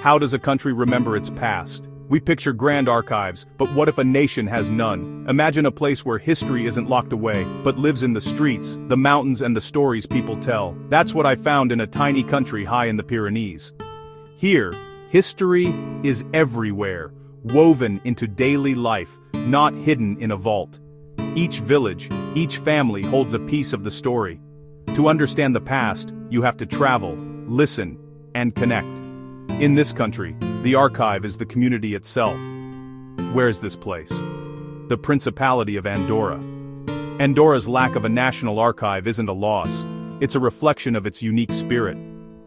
How does a country remember its past? We picture grand archives, but what if a nation has none? Imagine a place where history isn't locked away, but lives in the streets, the mountains and the stories people tell. That's what I found in a tiny country high in the Pyrenees. Here, history is everywhere, woven into daily life, not hidden in a vault. Each village, each family holds a piece of the story. To understand the past, you have to travel, listen, and connect. In this country, the archive is the community itself. Where's this place? The Principality of Andorra. Andorra's lack of a national archive isn't a loss. It's a reflection of its unique spirit.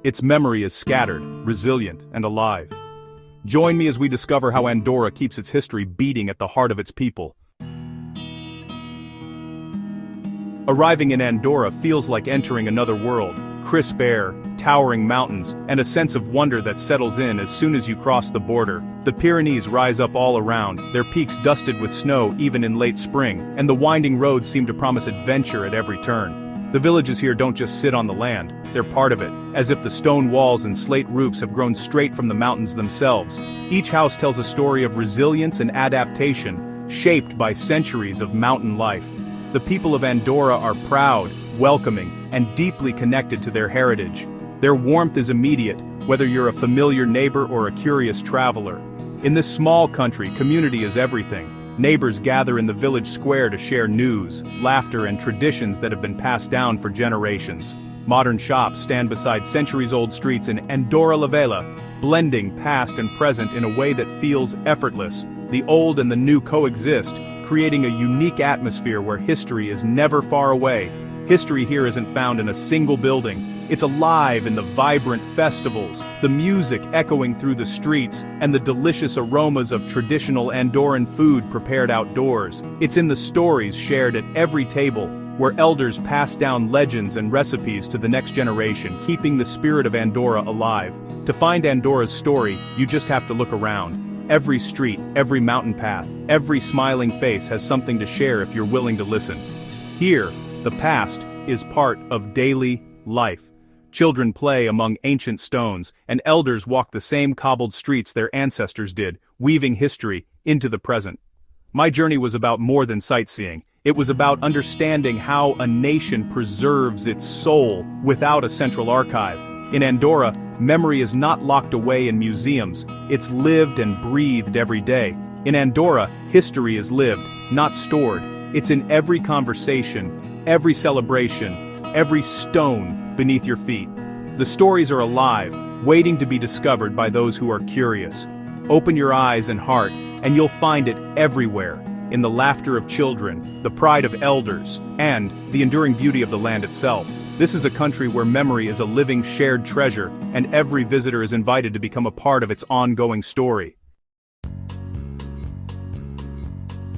Its memory is scattered, resilient, and alive. Join me as we discover how Andorra keeps its history beating at the heart of its people. Arriving in Andorra feels like entering another world. Crisp air, towering mountains, and a sense of wonder that settles in as soon as you cross the border. The Pyrenees rise up all around, their peaks dusted with snow even in late spring, and the winding roads seem to promise adventure at every turn. The villages here don't just sit on the land, they're part of it, as if the stone walls and slate roofs have grown straight from the mountains themselves. Each house tells a story of resilience and adaptation, shaped by centuries of mountain life. The people of Andorra are proud, welcoming, and deeply connected to their heritage. Their warmth is immediate, whether you're a familiar neighbor or a curious traveler. In this small country, community is everything. Neighbors gather in the village square to share news, laughter, and traditions that have been passed down for generations. Modern shops stand beside centuries-old streets in Andorra la Vella, blending past and present in a way that feels effortless. The old and the new coexist, creating a unique atmosphere where history is never far away. History here isn't found in a single building. It's alive in the vibrant festivals, the music echoing through the streets, and the delicious aromas of traditional Andorran food prepared outdoors. It's in the stories shared at every table, where elders pass down legends and recipes to the next generation, keeping the spirit of Andorra alive. To find Andorra's story, you just have to look around. Every street, every mountain path, every smiling face has something to share if you're willing to listen. Here, the past is part of daily life. Children play among ancient stones, and elders walk the same cobbled streets their ancestors did, weaving history into the present. My journey was about more than sightseeing. It was about understanding how a nation preserves its soul without a central archive. In Andorra, memory is not locked away in museums, it's lived and breathed every day. In Andorra, history is lived, not stored. It's in every conversation, every celebration, every stone beneath your feet. The stories are alive, waiting to be discovered by those who are curious. Open your eyes and heart, and you'll find it everywhere. In the laughter of children, the pride of elders, and the enduring beauty of the land itself. This is a country where memory is a living shared treasure, and every visitor is invited to become a part of its ongoing story.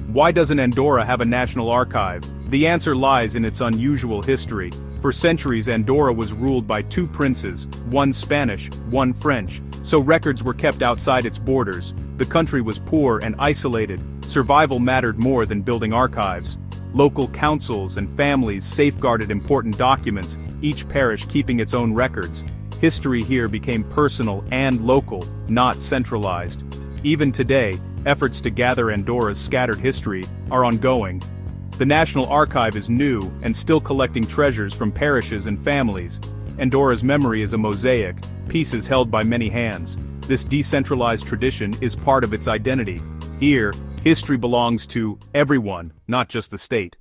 Why doesn't Andorra have a national archive? The answer lies in its unusual history. For centuries, Andorra was ruled by two princes, one Spanish, one French, so records were kept outside its borders. The country was poor and isolated. Survival mattered more than building archives. Local councils and families safeguarded important documents, each parish keeping its own records. History here became personal and local, not centralized. Even today, efforts to gather Andorra's scattered history are ongoing. The National Archive is new and still collecting treasures from parishes and families. Andorra's memory is a mosaic, pieces held by many hands. This decentralized tradition is part of its identity. Here, history belongs to everyone, not just the state.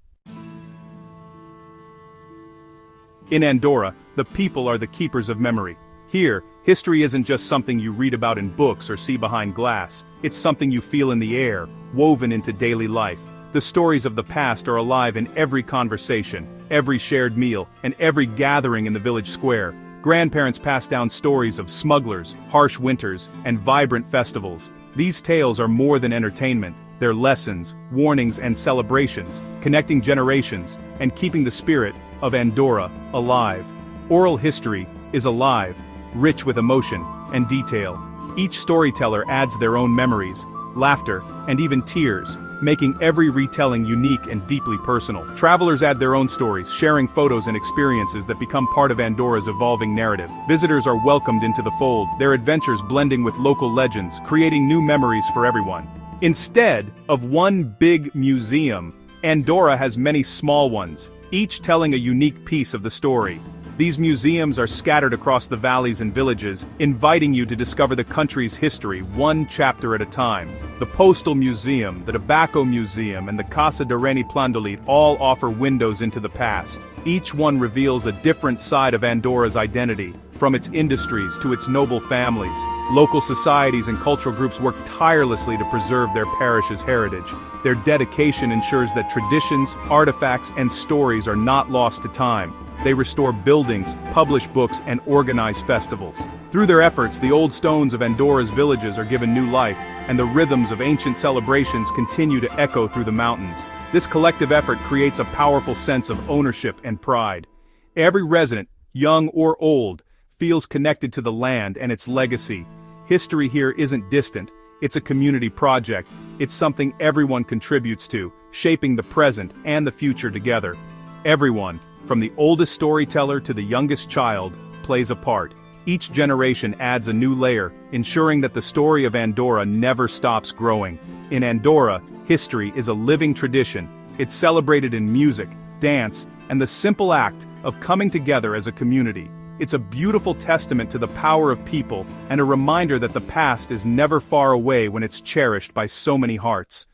In Andorra, the people are the keepers of memory. Here, history isn't just something you read about in books or see behind glass. It's something you feel in the air, woven into daily life. The stories of the past are alive in every conversation, every shared meal, and every gathering in the village square. Grandparents pass down stories of smugglers, harsh winters, and vibrant festivals. These tales are more than entertainment. They're lessons, warnings, and celebrations, connecting generations, and keeping the spirit of Andorra alive. Oral history is alive, rich with emotion and detail. Each storyteller adds their own memories, laughter, and even tears, making every retelling unique and deeply personal. Travelers add their own stories, sharing photos and experiences that become part of Andorra's evolving narrative. Visitors are welcomed into the fold, their adventures blending with local legends, creating new memories for everyone. Instead of one big museum, Andorra has many small ones, each telling a unique piece of the story. These museums are scattered across the valleys and villages, inviting you to discover the country's history one chapter at a time. The Postal Museum, the Tobacco Museum, and the Casa de Reni Plandolit all offer windows into the past. Each one reveals a different side of Andorra's identity, from its industries to its noble families. Local societies and cultural groups work tirelessly to preserve their parish's heritage. Their dedication ensures that traditions, artifacts, and stories are not lost to time. They restore buildings, publish books, and organize festivals. Through their efforts, the old stones of Andorra's villages are given new life, and the rhythms of ancient celebrations continue to echo through the mountains. This collective effort creates a powerful sense of ownership and pride. Every resident, young or old, feels connected to the land and its legacy. History here isn't distant, it's a community project. It's something everyone contributes to, shaping the present and the future together. Everyone, from the oldest storyteller to the youngest child, plays a part. Each generation adds a new layer, ensuring that the story of Andorra never stops growing. In Andorra, history is a living tradition. It's celebrated in music, dance, and the simple act of coming together as a community. It's a beautiful testament to the power of people and a reminder that the past is never far away when it's cherished by so many hearts.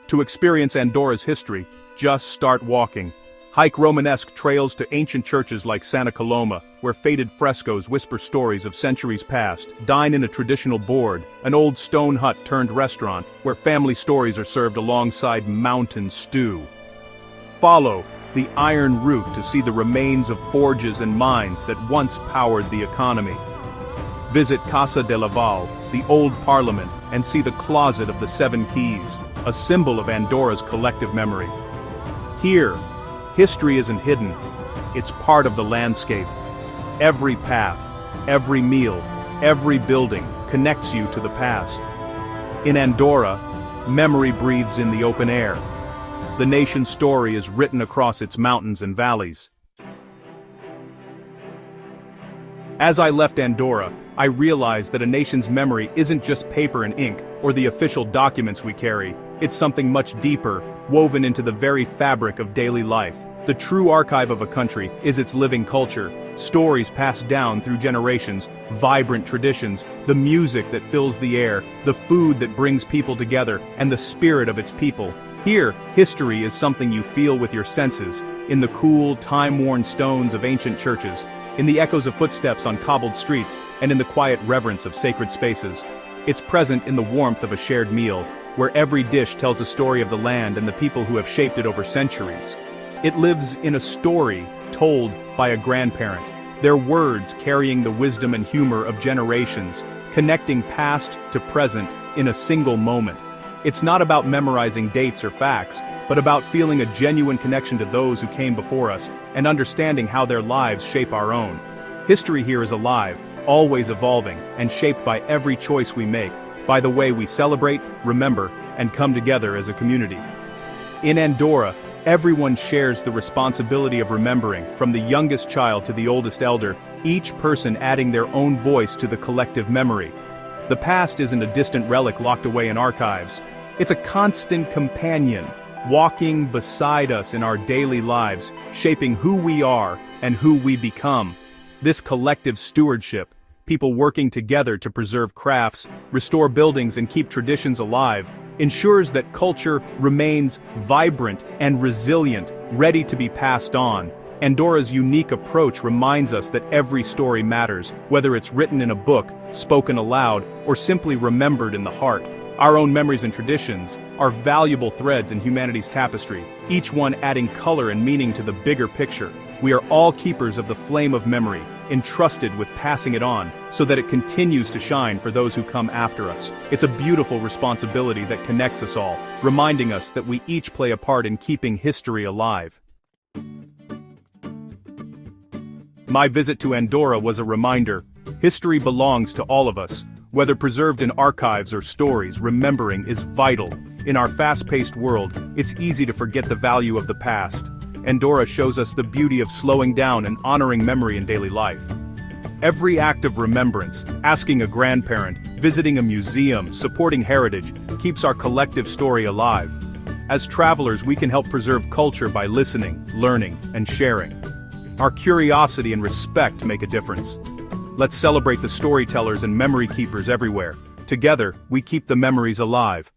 To experience Andorra's history, just start walking. Hike Romanesque trails to ancient churches like Santa Coloma, where faded frescoes whisper stories of centuries past. Dine in a traditional board, an old stone hut-turned-restaurant, where family stories are served alongside mountain stew. Follow the Iron Route to see the remains of forges and mines that once powered the economy. Visit Casa de Laval, the old parliament, and see the Closet of the Seven Keys, a symbol of Andorra's collective memory. Here, history isn't hidden, it's part of the landscape. Every path, every meal, every building connects you to the past. In Andorra, memory breathes in the open air. The nation's story is written across its mountains and valleys. As I left Andorra, I realized that a nation's memory isn't just paper and ink, or the official documents we carry. It's something much deeper, woven into the very fabric of daily life. The true archive of a country is its living culture, stories passed down through generations, vibrant traditions, the music that fills the air, the food that brings people together, and the spirit of its people. Here, history is something you feel with your senses, in the cool, time-worn stones of ancient churches, in the echoes of footsteps on cobbled streets, and in the quiet reverence of sacred spaces. It's present in the warmth of a shared meal, where every dish tells a story of the land and the people who have shaped it over centuries. It lives in a story told by a grandparent, their words carrying the wisdom and humor of generations, connecting past to present in a single moment. It's not about memorizing dates or facts, but about feeling a genuine connection to those who came before us and understanding how their lives shape our own. History here is alive, always evolving, and shaped by every choice we make, by the way we celebrate, remember, and come together as a community. In Andorra, everyone shares the responsibility of remembering, from the youngest child to the oldest elder, each person adding their own voice to the collective memory. The past isn't a distant relic locked away in archives. It's a constant companion, walking beside us in our daily lives, shaping who we are and who we become. This collective stewardship, people working together to preserve crafts, restore buildings and keep traditions alive, ensures that culture remains vibrant and resilient, ready to be passed on. Andorra's unique approach reminds us that every story matters, whether it's written in a book, spoken aloud, or simply remembered in the heart. Our own memories and traditions are valuable threads in humanity's tapestry, each one adding color and meaning to the bigger picture. We are all keepers of the flame of memory, entrusted with passing it on, so that it continues to shine for those who come after us. It's a beautiful responsibility that connects us all, reminding us that we each play a part in keeping history alive. My visit to Andorra was a reminder. History belongs to all of us, Whether preserved in archives or stories, remembering is vital. In our fast-paced world, it's easy to forget the value of the past. Andorra shows us the beauty of slowing down and honoring memory in daily life. Every act of remembrance, asking a grandparent, visiting a museum, supporting heritage, keeps our collective story alive. As travelers, we can help preserve culture by listening, learning, and sharing. Our curiosity and respect make a difference. Let's celebrate the storytellers and memory keepers everywhere. Together, we keep the memories alive.